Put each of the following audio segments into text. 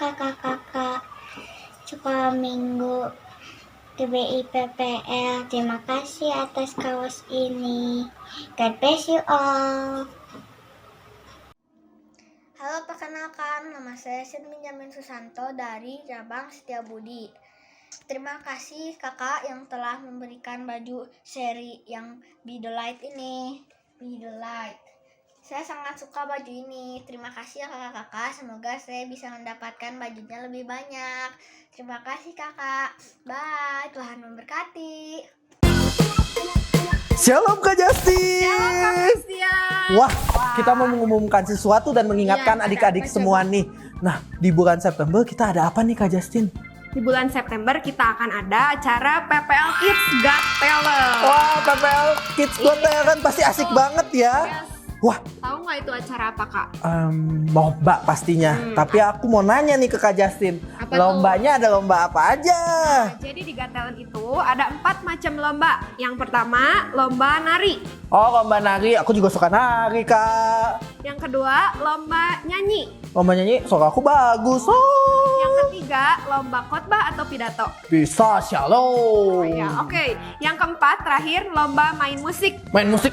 kakak-kakak sekolah minggu TBI PPL. Terima kasih atas kaos ini. God bless you all. Halo, perkenalkan, nama saya Sin Benjamin Susanto dari cabang Setiabudi. Terima kasih kakak yang telah memberikan baju seri yang Be The Light ini. Be The Light. Saya sangat suka baju ini. Terima kasih ya kakak-kakak. Semoga saya bisa mendapatkan bajunya lebih banyak. Terima kasih kakak. Bye. Tuhan memberkati. Shalom Kak Justin. Shalom Kak Christian. Wah, kita mau mengumumkan sesuatu dan mengingatkan Iya, adik-adik ada apa semua coba? nih. Nah, di bulan September kita ada apa nih Kak Justin? Di bulan September kita akan ada acara PPL Kids Got Talent. Wah, PPL Kids Got Talent pasti asik banget ya. Yes. Wah, Tahu nggak itu acara apa kak? lomba pastinya. Tapi aku mau nanya nih ke Kak Justin. Apa Lombanya ada lomba apa aja? Jadi di Got Talent itu ada 4 macam lomba. Yang pertama lomba nari. Oh, lomba nari. Aku juga suka nari, Kak. Yang kedua lomba nyanyi. Lomba nyanyi, suara aku bagus. Oh. Yang ketiga lomba khotbah atau pidato. Bisa, shalom. Ya, oke. Yang keempat terakhir lomba main musik. Main musik.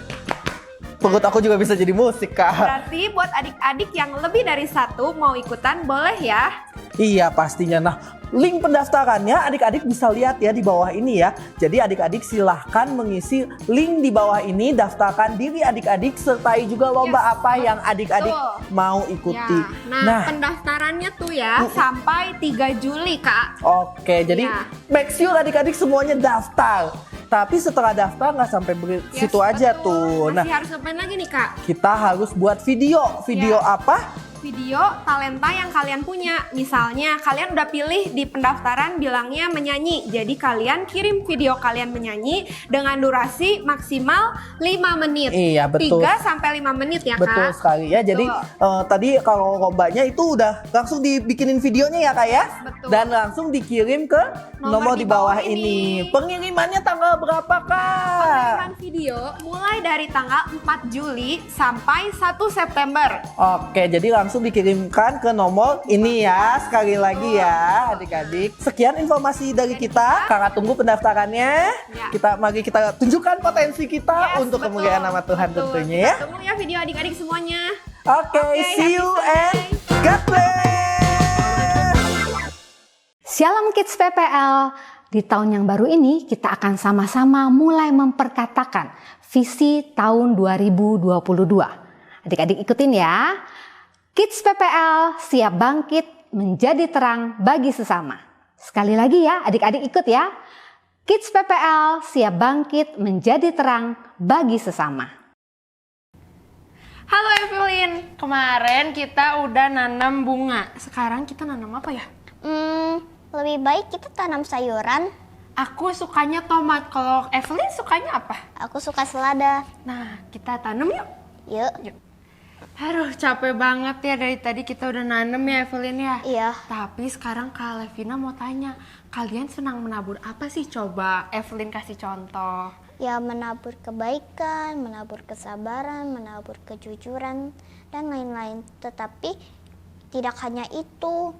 Perut aku juga bisa jadi musik, Kak. Berarti buat adik-adik yang lebih dari 1 mau ikutan boleh ya. Iya, pastinya. Nah, link pendaftarannya adik-adik bisa lihat ya di bawah ini ya. Jadi adik-adik silahkan mengisi link di bawah ini, daftarkan diri adik-adik, sertai juga lomba apa yang adik-adik betul. mau ikuti. Ya. Nah, pendaftarannya tuh ya sampai 3 Juli, Kak. Oke, jadi Ya. make sure adik-adik semuanya daftar. Tapi setelah daftar nggak sampai situ aja betul. tuh. Masih Nah, harus ngapain lagi nih, Kak? kita harus buat video. Video Ya. apa? Video talenta yang kalian punya. Misalnya kalian udah pilih di pendaftaran bilangnya menyanyi. Jadi kalian kirim video kalian menyanyi dengan durasi maksimal 5 menit. Iya, betul. 3 sampai 5 menit ya, Kak. Betul sekali ya. Jadi tadi kalau lombanya itu udah langsung dibikinin videonya ya Kak ya. Betul. Dan langsung dikirim ke nomor di bawah ini. Pengirimannya tanggal berapa Kak? Pengiriman video mulai dari tanggal 4 Juli sampai 1 September. Oke, jadi langsung dikirimkan ke nomor ini ya. Sekali lagi ya adik-adik. Sekian informasi dari kita. Kakak tunggu pendaftarannya. Ya. Mari kita tunjukkan potensi kita Yes, untuk betul. kemuliaan nama Tuhan Betul. tentunya ya. Kita tunggu ya video adik-adik semuanya. Oke, see happy you Sunday. and God bless. Shalom Kids PPL. Di tahun yang baru ini kita akan sama-sama mulai memperkatakan visi tahun 2022. Adik-adik ikutin ya. Kids PPL siap bangkit menjadi terang bagi sesama. Sekali lagi ya, adik-adik ikut ya. Kids PPL siap bangkit menjadi terang bagi sesama. Halo Evelyn, kemarin kita udah nanam bunga. Sekarang kita nanam apa ya? Lebih baik kita tanam sayuran. Aku sukanya tomat, kalau Evelyn sukanya apa? Aku suka selada. Nah, kita tanam yuk. Yuk. Aduh, capek banget ya dari tadi kita udah nanam ya Evelyn ya. Iya. Tapi sekarang Kak Levina mau tanya, kalian senang menabur apa sih? Coba Evelyn kasih contoh. Ya, menabur kebaikan, menabur kesabaran, menabur kejujuran, dan lain-lain. Tetapi tidak hanya itu.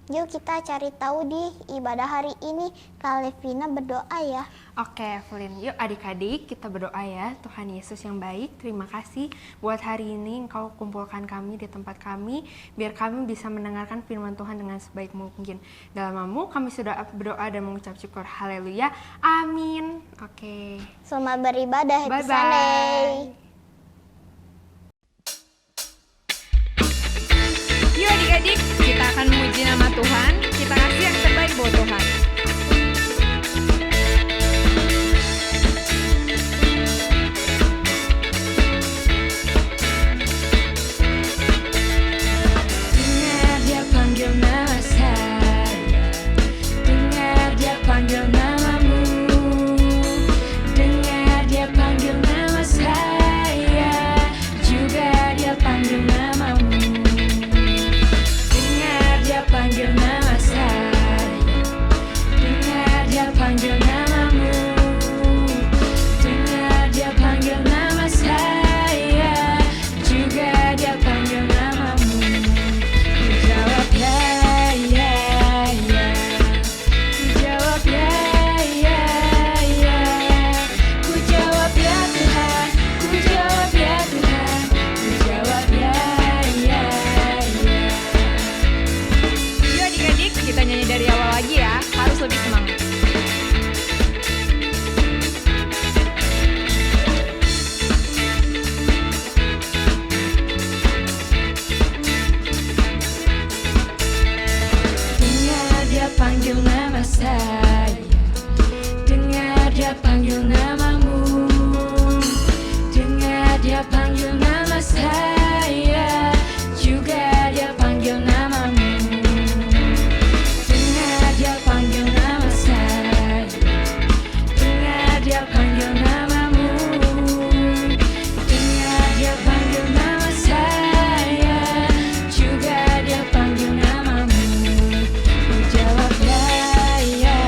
Yuk kita cari tahu di ibadah hari ini. Kak Levina berdoa ya. Oke Evelyn, yuk adik-adik kita berdoa ya. Tuhan Yesus yang baik, terima kasih buat hari ini Engkau kumpulkan kami di tempat kami, biar kami bisa mendengarkan firman Tuhan dengan sebaik mungkin. Dalam nama-Mu kami sudah berdoa dan mengucap syukur. Haleluya, amin. Oke. Selamat beribadah. Happy Bye-bye. Sunday. Yuk adik-adik, kita akan memuji nama Tuhan. Kita kasih yang terbaik buat Tuhan. Dengar dia panggil nama saya, dengar dia panggil namamu, dengar dia panggil nama saya. saya. Dengar dia panggil namamu, dengar dia panggil nama saya, juga dia panggil namamu. Dengar dia panggil nama saya, dengar dia panggil namamu, dengar dia panggil nama saya, juga dia panggil namamu. Ku jawab ya, ya,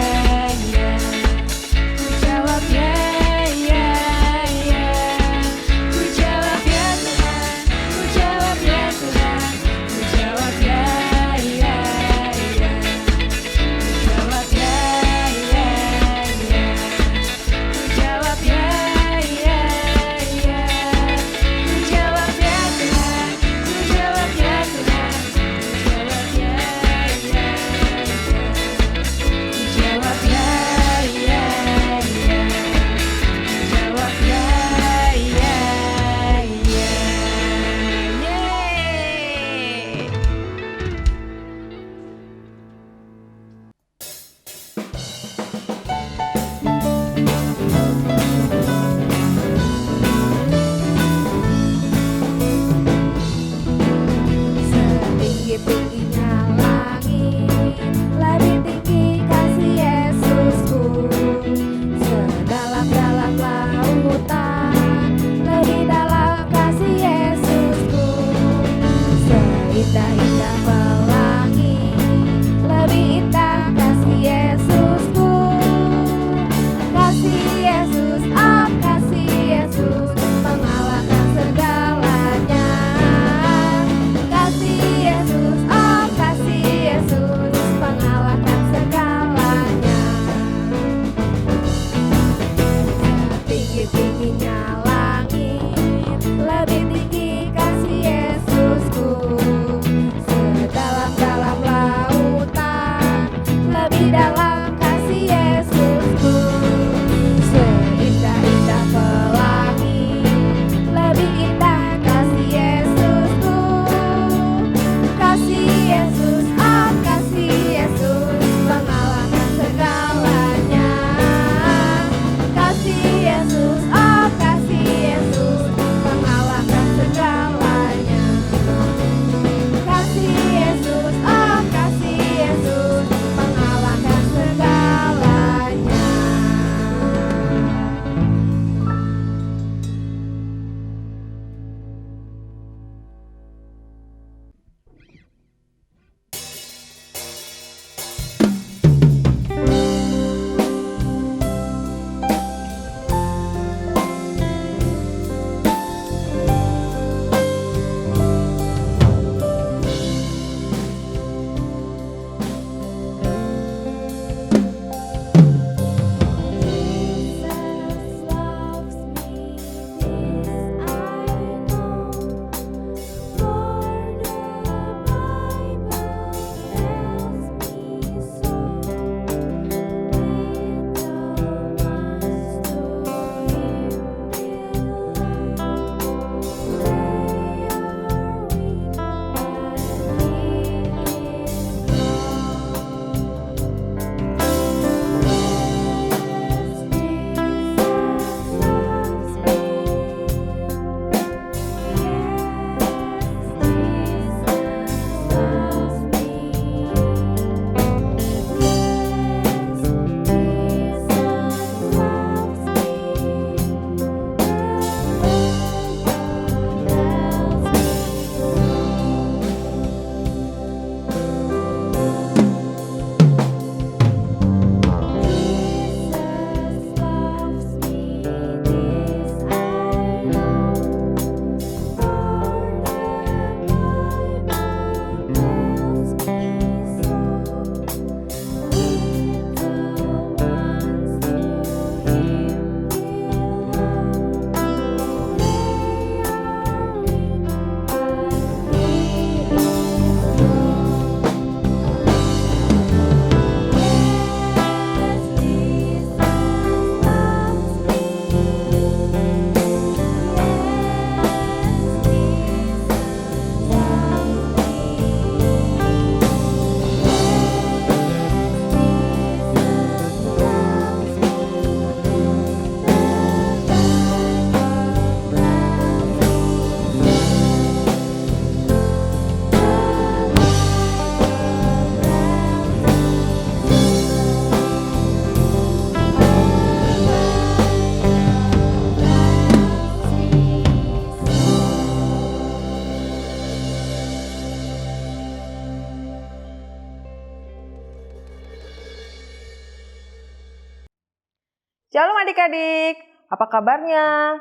Shalom adik-adik, apa kabarnya?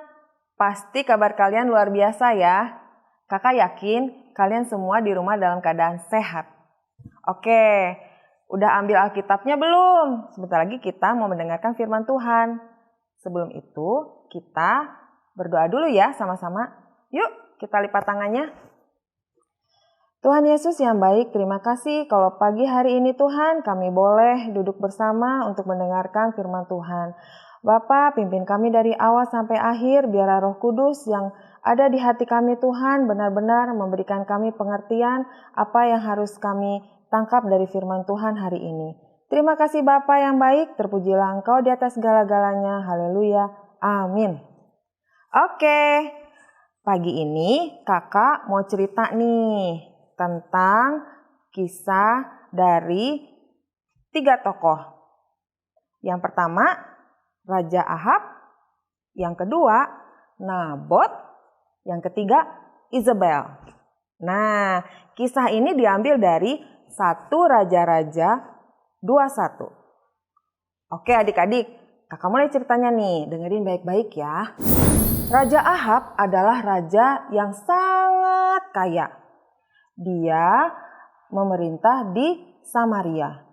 Pasti kabar kalian luar biasa ya. Kakak yakin kalian semua di rumah dalam keadaan sehat. Oke, udah ambil Alkitabnya belum? Sebentar lagi kita mau mendengarkan firman Tuhan. Sebelum itu, kita berdoa dulu ya sama-sama. Yuk, kita lipat tangannya. Tuhan Yesus yang baik, terima kasih kalau pagi hari ini Tuhan kami boleh duduk bersama untuk mendengarkan firman Tuhan. Bapa, pimpin kami dari awal sampai akhir, biarlah Roh Kudus yang ada di hati kami Tuhan benar-benar memberikan kami pengertian apa yang harus kami tangkap dari firman Tuhan hari ini. Terima kasih Bapa yang baik, terpujilah Engkau di atas segala-galanya. Haleluya. Amin. Oke, pagi ini kakak mau cerita nih tentang kisah dari 3 tokoh. Yang pertama, Raja Ahab. Yang kedua, Nabot. Yang ketiga, Isabel. Nah, kisah ini diambil dari 1 Raja-Raja 21. Oke adik-adik, kakak mulai ceritanya nih, dengerin baik-baik ya. Raja Ahab adalah raja yang sangat kaya. Dia memerintah di Samaria.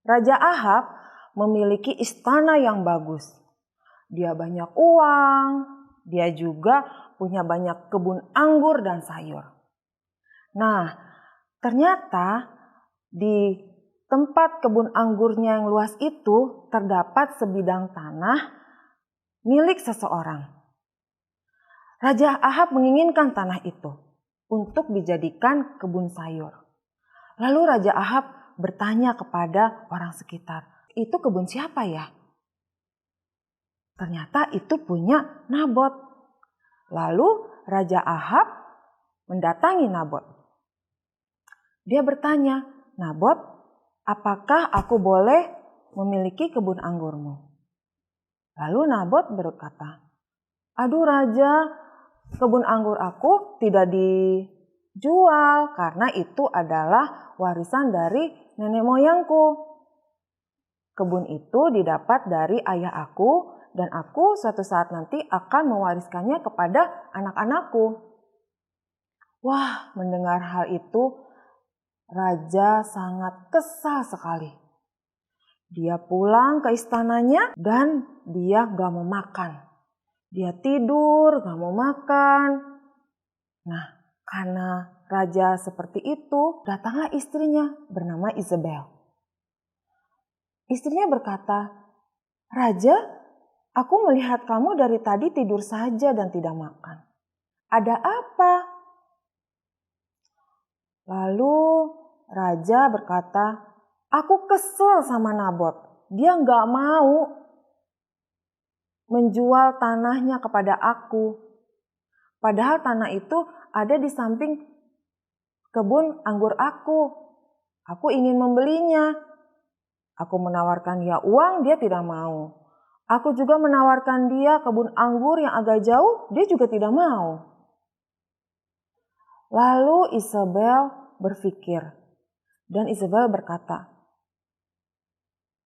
Raja Ahab memiliki istana yang bagus. Dia banyak uang, dia juga punya banyak kebun anggur dan sayur. Nah, ternyata di tempat kebun anggurnya yang luas itu terdapat sebidang tanah milik seseorang. Raja Ahab menginginkan tanah itu untuk dijadikan kebun sayur. Lalu Raja Ahab bertanya kepada orang sekitar, itu kebun siapa ya? Ternyata itu punya Nabot. Lalu Raja Ahab mendatangi Nabot. Dia bertanya, Nabot, apakah aku boleh memiliki kebun anggurmu? Lalu Nabot berkata, aduh Raja, kebun anggur aku tidak dijual karena itu adalah warisan dari nenek moyangku. Kebun itu didapat dari ayah aku dan aku suatu saat nanti akan mewariskannya kepada anak-anakku. Wah, mendengar hal itu raja sangat kesal sekali. Dia pulang ke istananya dan dia gak mau makan. Dia tidur, gak mau makan. Nah, karena raja seperti itu, datanglah istrinya bernama Isabel. Istrinya berkata, Raja, aku melihat kamu dari tadi tidur saja dan tidak makan. Ada apa? Lalu raja berkata, aku kesel sama Nabot. Dia gak mau menjual tanahnya kepada aku. Padahal tanah itu ada di samping kebun anggur aku. Aku ingin membelinya. Aku menawarkan dia uang, dia tidak mau. Aku juga menawarkan dia kebun anggur yang agak jauh, dia juga tidak mau. Lalu Isabel berpikir. Dan Isabel berkata,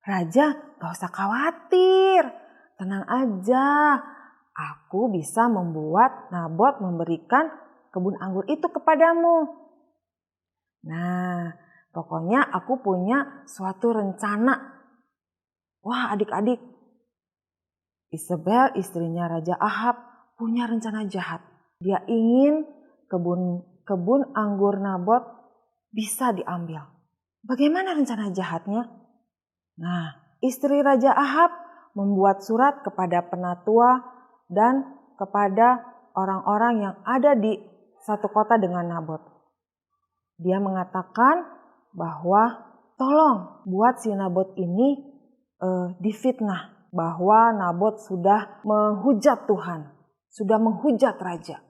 Raja, gak usah khawatir. Tenang aja, aku bisa membuat Nabot memberikan kebun anggur itu kepadamu. Nah, pokoknya aku punya suatu rencana. Wah adik-adik, Isabel istrinya Raja Ahab punya rencana jahat. Dia ingin kebun anggur Nabot bisa diambil. Bagaimana rencana jahatnya? Nah, istri Raja Ahab membuat surat kepada penatua dan kepada orang-orang yang ada di satu kota dengan Nabot. Dia mengatakan bahwa tolong buat si Nabot ini difitnah bahwa Nabot sudah menghujat Tuhan, sudah menghujat raja.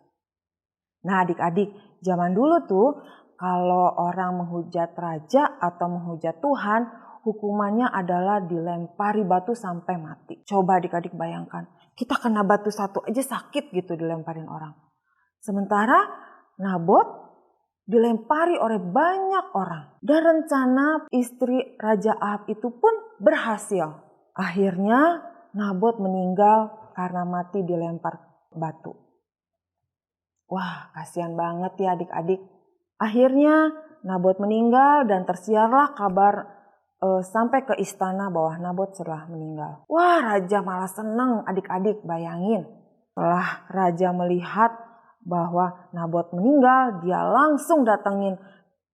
Nah adik-adik, zaman dulu tuh kalau orang menghujat raja atau menghujat Tuhan, hukumannya adalah dilempari batu sampai mati. Coba adik-adik bayangkan, kita kena batu satu aja sakit gitu dilemparin orang. Sementara Nabot dilempari oleh banyak orang. Dan rencana istri Raja Ahab itu pun berhasil. Akhirnya Nabot meninggal karena mati dilempar batu. Wah, kasihan banget ya adik-adik. Akhirnya Nabot meninggal dan tersiarlah kabar sampai ke istana bahwa Nabot telah meninggal. Wah, raja malah senang adik-adik, bayangin. Setelah raja melihat bahwa Nabot meninggal, dia langsung datengin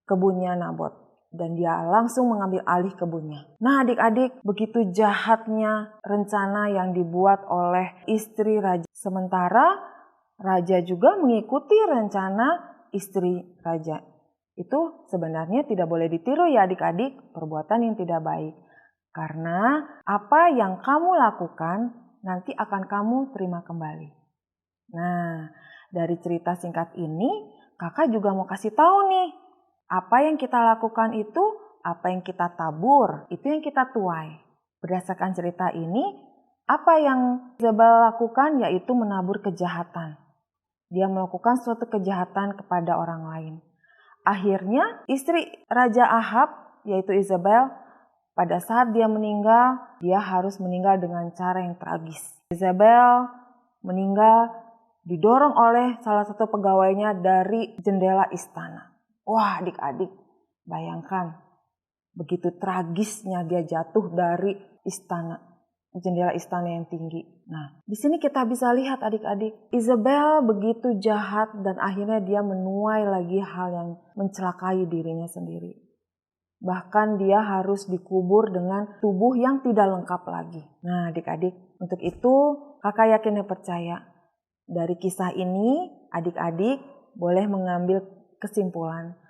kebunnya Nabot. Dan dia langsung mengambil alih kebunnya. Nah adik-adik, begitu jahatnya rencana yang dibuat oleh istri raja. Sementara raja juga mengikuti rencana istri raja. Itu sebenarnya tidak boleh ditiru ya adik-adik, perbuatan yang tidak baik. Karena apa yang kamu lakukan nanti akan kamu terima kembali. Nah, dari cerita singkat ini, kakak juga mau kasih tahu nih. Apa yang kita lakukan itu, apa yang kita tabur, itu yang kita tuai. Berdasarkan cerita ini, apa yang Jezebel lakukan yaitu menabur kejahatan. Dia melakukan suatu kejahatan kepada orang lain. Akhirnya istri Raja Ahab, yaitu Jezebel, pada saat dia meninggal, dia harus meninggal dengan cara yang tragis. Jezebel meninggal didorong oleh salah satu pegawainya dari jendela istana. Wah adik-adik, bayangkan begitu tragisnya dia jatuh dari istana, jendela istana yang tinggi. Nah, di sini kita bisa lihat adik-adik, Jezebel begitu jahat dan akhirnya dia menuai lagi hal yang mencelakai dirinya sendiri. Bahkan dia harus dikubur dengan tubuh yang tidak lengkap lagi. Nah adik-adik, untuk itu kakak yakin dan percaya dari kisah ini adik-adik boleh mengambil kesimpulan.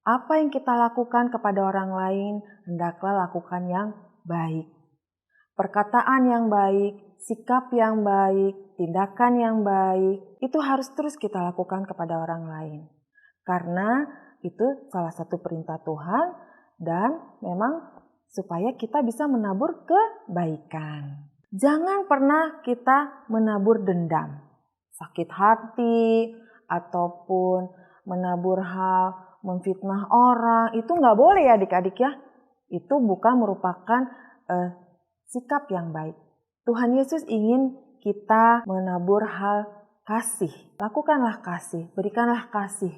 Apa yang kita lakukan kepada orang lain, hendaklah lakukan yang baik. Perkataan yang baik, sikap yang baik, tindakan yang baik, itu harus terus kita lakukan kepada orang lain. Karena itu salah satu perintah Tuhan dan memang supaya kita bisa menabur kebaikan. Jangan pernah kita menabur dendam, sakit hati, ataupun menabur hal, memfitnah orang, itu nggak boleh ya adik-adik ya. Itu bukan merupakan sikap yang baik. Tuhan Yesus ingin kita menabur hal kasih. Lakukanlah kasih, berikanlah kasih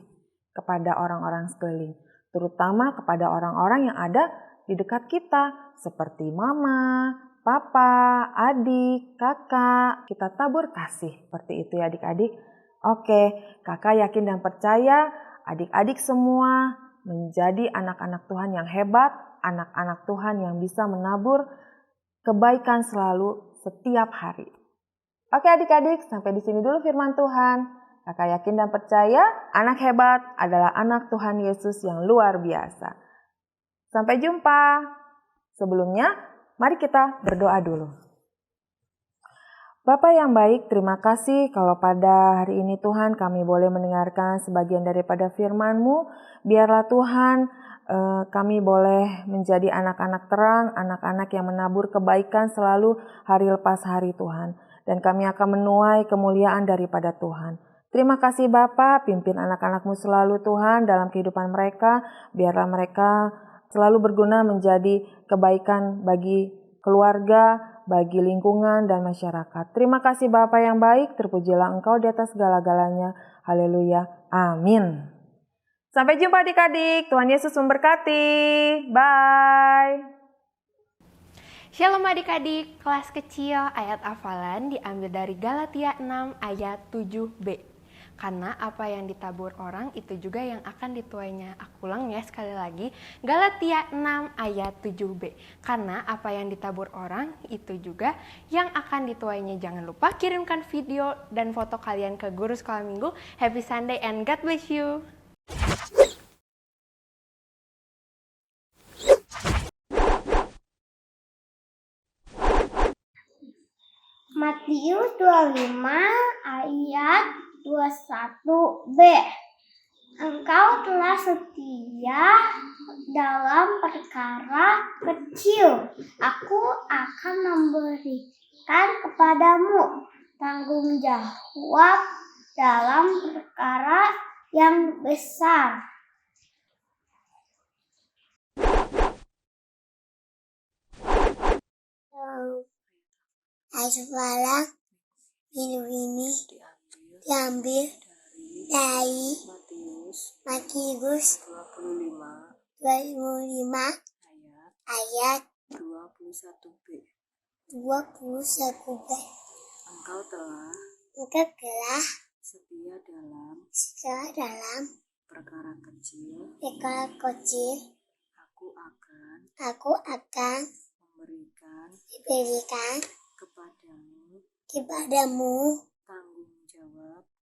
kepada orang-orang sekeliling. Terutama kepada orang-orang yang ada di dekat kita. Seperti mama, papa, adik, kakak. Kita tabur kasih. Seperti itu ya adik-adik. Oke, kakak yakin dan percaya adik-adik semua menjadi anak-anak Tuhan yang hebat, anak-anak Tuhan yang bisa menabur kebaikan selalu setiap hari. Oke adik-adik, sampai di sini dulu firman Tuhan. Kakak yakin dan percaya anak hebat adalah anak Tuhan Yesus yang luar biasa. Sampai jumpa. Sebelumnya, mari kita berdoa dulu. Bapa yang baik, terima kasih kalau pada hari ini Tuhan kami boleh mendengarkan sebagian daripada firman-Mu. Biarlah Tuhan kami boleh menjadi anak-anak terang, anak-anak yang menabur kebaikan selalu hari lepas hari Tuhan. Dan kami akan menuai kemuliaan daripada Tuhan. Terima kasih Bapa, pimpin anak-anak-Mu selalu Tuhan dalam kehidupan mereka. Biarlah mereka selalu berguna menjadi kebaikan bagi keluarga, bagi lingkungan dan masyarakat. Terima kasih Bapa yang baik, terpujilah Engkau di atas segala-galanya. Haleluya. Amin. Sampai jumpa adik-adik. Tuhan Yesus memberkati. Bye. Shalom adik-adik, kelas kecil ayat hafalan diambil dari Galatia 6 ayat 7b. Karena apa yang ditabur orang itu juga yang akan dituainya. Aku ulang ya sekali lagi. Galatia 6 ayat 7b. Karena apa yang ditabur orang itu juga yang akan dituainya. Jangan lupa kirimkan video dan foto kalian ke guru sekolah minggu. Happy Sunday and God bless you. Matius 25 ayat 21b. Engkau telah setia dalam perkara kecil. Aku akan memberikan kepadamu tanggung jawab dalam perkara yang besar. Air sebarang minggu ini diambil dari Matius 25 ayat 21b. Engkau telah setia dalam perkara kecil. Aku akan memberikan kepadamu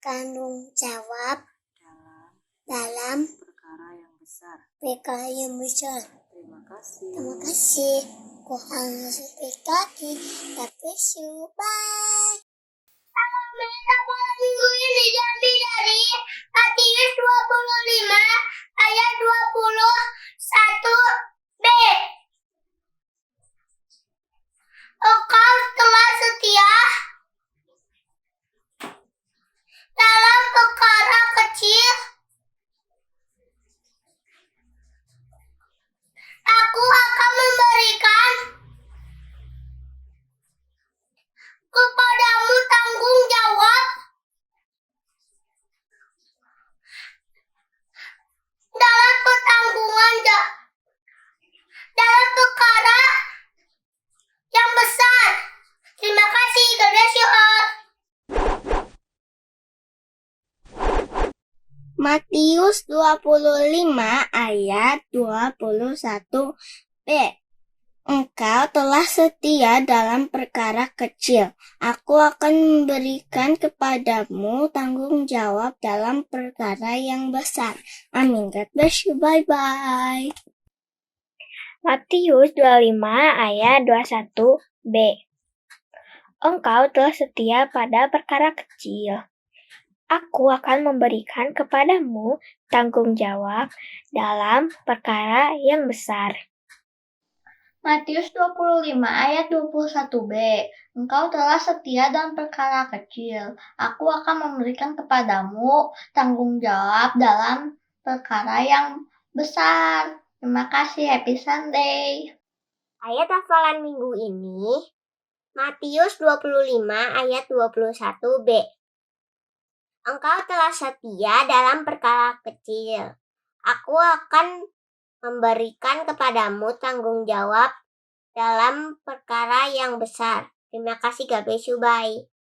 tanggung jawab dalam perkara yang besar. Terima kasih. Tuhan Yesus berkati. God bless you. Bye. Salam minggu ini diambil dari Matius 25 ayat 21b. Engkau telah setia dalam perkara kecil. Aku akan memberikan kepadamu tanggung jawab dalam dalam perkara yang besar. Terima kasih. God bless you all. Matius 25 ayat 21b. Engkau telah setia dalam perkara kecil. Aku akan memberikan kepadamu tanggung jawab dalam perkara yang besar. Amin. God bless you. Bye-bye. Matius 25 ayat 21b. Engkau telah setia pada perkara kecil. Aku akan memberikan kepadamu tanggung jawab dalam perkara yang besar. Matius 25 ayat 21b. Engkau telah setia dalam perkara kecil. Aku akan memberikan kepadamu tanggung jawab dalam perkara yang besar. Terima kasih. Happy Sunday. Ayat hafalan minggu ini Matius 25 ayat 21b. Engkau telah setia dalam perkara kecil. Aku akan memberikan kepadamu tanggung jawab dalam perkara yang besar. Terima kasih. God bless you. Bye.